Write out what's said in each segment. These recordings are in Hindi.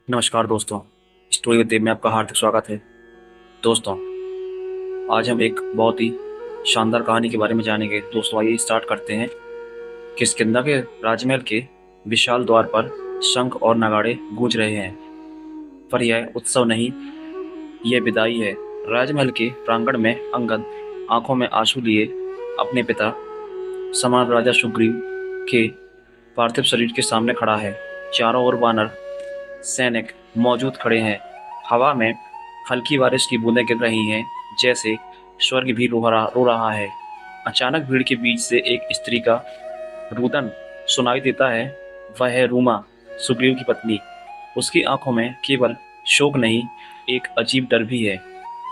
नमस्कार दोस्तों। स्टोरी विद देव में आपका हार्दिक स्वागत है। दोस्तों, आज हम एक बहुत ही शानदार कहानी के बारे में जानेंगे। दोस्तों, आइए स्टार्ट करते हैं। किष्किंधा के राजमहल के विशाल द्वार पर शंख और नगाड़े गूंज रहे हैं, पर यह उत्सव नहीं, यह विदाई है। राजमहल के प्रांगण में अंगद आंखों में आंसू लिए अपने पिता समान राजा सुग्रीव के पार्थिव शरीर के सामने खड़ा है। चारों ओर वानर सैनिक मौजूद खड़े हैं। हवा में हल्की बारिश की बूंदें गिर रही हैं, जैसे स्वर्ग भी रो रहा है। अचानक भीड़ के बीच से एक स्त्री का रुदन सुनाई देता है। वह है रूमा, सुग्रीव की पत्नी। उसकी आंखों में केवल शोक नहीं, एक अजीब डर भी है।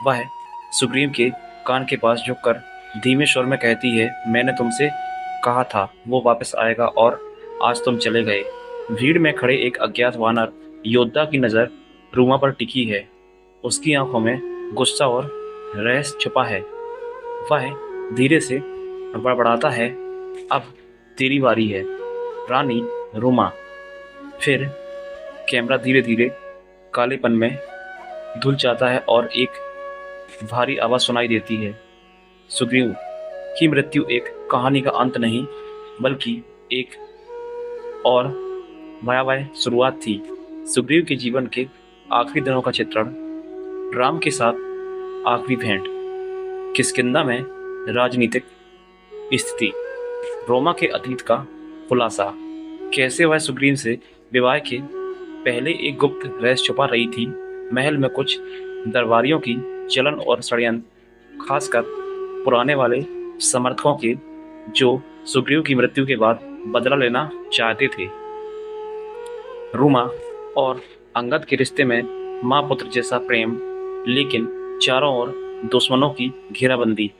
वह सुग्रीव के कान के पास झुककर धीमे स्वर में कहती है, मैंने तुमसे कहा था वो वापस आएगा और आज तुम चले गए। भीड़ में खड़े एक अज्ञात वानर योद्धा की नजर रूमा पर टिकी है। उसकी आंखों में गुस्सा और रहस्य छुपा है। वह धीरे से बड़बड़ाता है, अब तेरी बारी है रानी रूमा। फिर कैमरा धीरे धीरे कालेपन में धुल जाता है और एक भारी आवाज सुनाई देती है, सुग्रीव की मृत्यु एक कहानी का अंत नहीं, बल्कि एक और भयावह शुरुआत थी। सुग्रीव के जीवन के आखिरी दिनों का चित्रण, राम के साथ आखिरी भेंट, किष्किंधा में राजनीतिक स्थिति, रोमा के अतीत का खुलासा, कैसे वह सुग्रीव से विवाह के पहले एक गुप्त रहस्य छुपा रही थी। महल में कुछ दरबारियों की चलन और षड्यंत्र, खासकर पुराने वाले समर्थकों के, जो सुग्रीव की मृत्यु के बाद बदला लेना चाहते थे। रूमा और अंगद के रिश्ते में माँ पुत्र जैसा प्रेम, लेकिन चारों ओर दुश्मनों की घेराबंदी।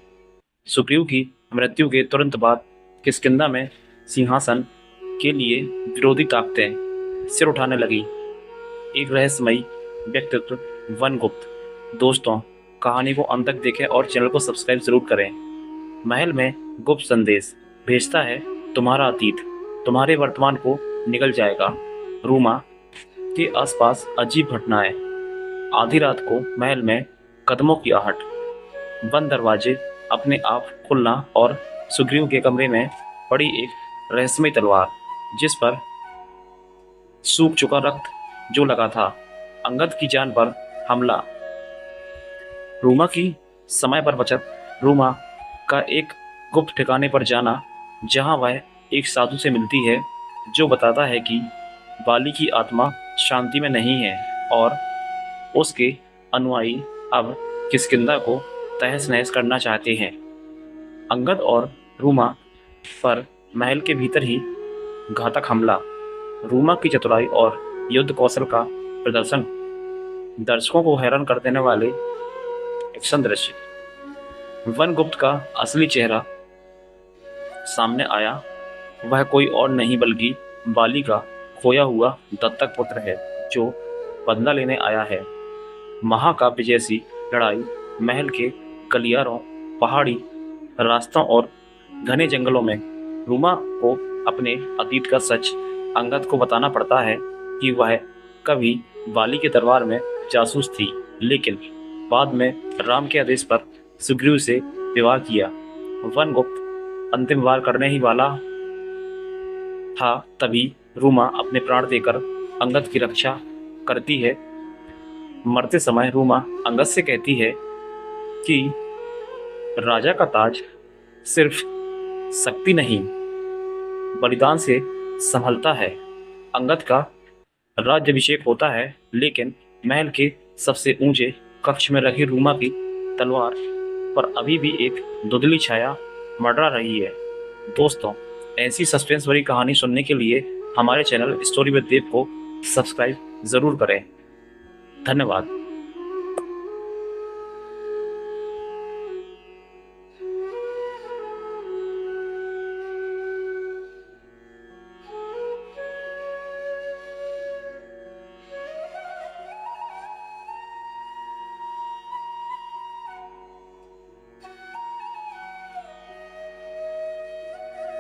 सुग्रीव की मृत्यु के तुरंत बाद किष्किंधा में सिंहासन के लिए विरोधी ताकतें सिर उठाने लगी। एक रहस्यमयी व्यक्तित्व, वनगुप्त। दोस्तों, कहानी को अंत तक देखें और चैनल को सब्सक्राइब जरूर करें। महल में गुप्त संदेश भेजता है, तुम्हारा अतीत तुम्हारे वर्तमान को निगल जाएगा। रूमा के आसपास अजीब घटनाएं। आधी रात को महल में कदमों की आहट, बंद दरवाजे अपने आप खुलना और सुग्रीव के कमरे में पड़ी एक रहस्यमयी तलवार, जिस पर सूख चुका रक्त जो लगा था। अंगद की जान पर हमला। रूमा की समय पर बचत। रूमा का एक गुप्त ठिकाने पर जाना, जहां वह एक साधु से मिलती है, जो बताता है कि बाली की आत्मा शांति में नहीं है और उसके अनुयायी अब किष्किंधा को तहस नहस करना चाहते हैं। अंगद और रूमा पर महल के भीतर ही घातक हमला। रूमा की चतुराई और युद्ध कौशल का प्रदर्शन, दर्शकों को हैरान कर देने वाले एक्शन दृश्य। वनगुप्त का असली चेहरा सामने आया। वह कोई और नहीं बल्कि बाली का खोया हुआ दत्तक पुत्र है, जो बदला लेने आया है। महाकाव्य जैसी लड़ाई महल के गलियारों, पहाड़ी रास्तों और घने जंगलों में। रूमा को अपने अतीत का सच अंगद को बताना पड़ता है कि वह कभी बाली के दरबार में जासूस थी, लेकिन बाद में राम के आदेश पर सुग्रीव से विवाह किया। वनगुप्त अंतिम वार करने ही वाला था, तभी रूमा अपने प्राण देकर अंगद की रक्षा करती है। मरते समय रूमा अंगद से कहती है कि राजा का ताज सिर्फ शक्ति नहीं, बलिदान से संभलता है। अंगद का राज्याभिषेक होता है, लेकिन महल के सबसे ऊंचे कक्ष में रखी रूमा की तलवार पर अभी भी एक धुंधली छाया मंडरा रही है। दोस्तों, ऐसी सस्पेंस भरी कहानी सुनने के लिए हमारे चैनल स्टोरी विद देव को सब्सक्राइब जरूर करें। धन्यवाद।